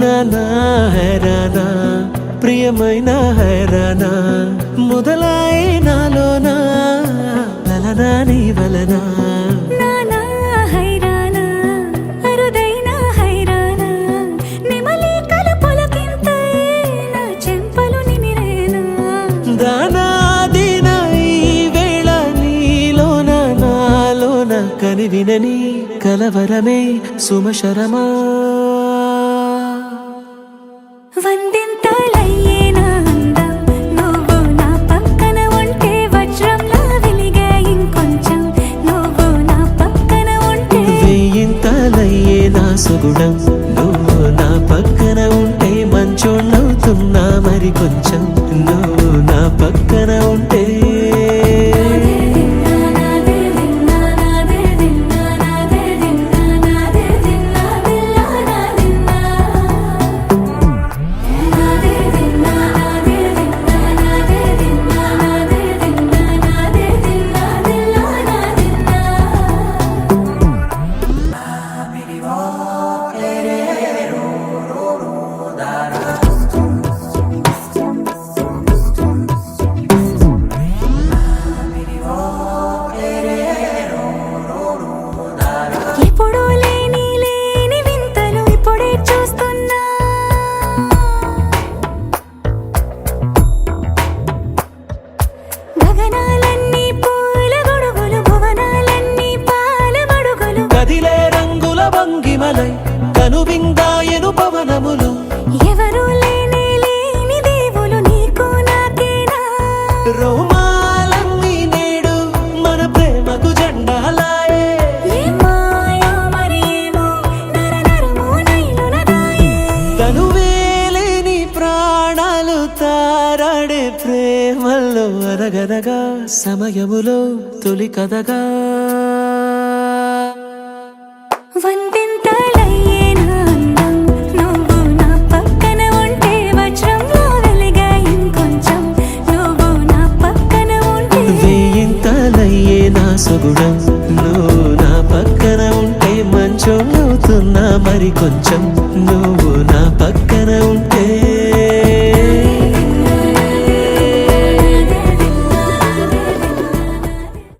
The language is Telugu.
నానా హైరానా ప్రియమైన హైరానా మొదలాయి నాలోనా లలనా నీ వలనా నానా హైరానా అరుదైన హైరానా నిమలి కలుపులకింతై నా చెంపలు నిమిరేనా దానా దినా ఈ వేళ నీలోన నాలోన కనివినని కలవరమే సుమశరమా వందింతలయ్యే నా అందం నువ్వు నా పక్కన ఉంటే వజ్రంలా వెలిగే ఇంకొంచెం నువ్వు నా పక్కన ఉంటే వేయింతలయ్యే నా సుగుణం నువ్వు నా పక్కన ఉంటే మంచోణ్ణవుతున్నా మరి కొంచెం నువ్వు నా పక్కన ఉంటే ఎప్పుడూ లేని లేని వింతలు ఇప్పుడే చూస్తున్నా గగనాలన్నీ పూల గొడుగులు భువనాలన్నీ పాల మడుగులు కదిలే రంగుల భంగిమలై కనువిందాయను పవనములు ఎవరూ లేని లేని దేవులు నీకు నాకేనా రోమాలన్నీ నేడు మన ప్రేమకు జెండాలాయే ఏ మాయో మరి ఏమో నరనరమో నైలున దాయే తనువేలేని ప్రాణాలు తారాడే ప్రేమల్లో అరగరగా సమయములో తొలి కథగా వందింతలయ్యే నా అందం నువ్వు నా పక్కన ఉంటే వజ్రంలా వెలిగే ఇంకొంచెం నువ్వు నా పక్కన ఉంటే వేయింతలయ్యే నా సుగుణం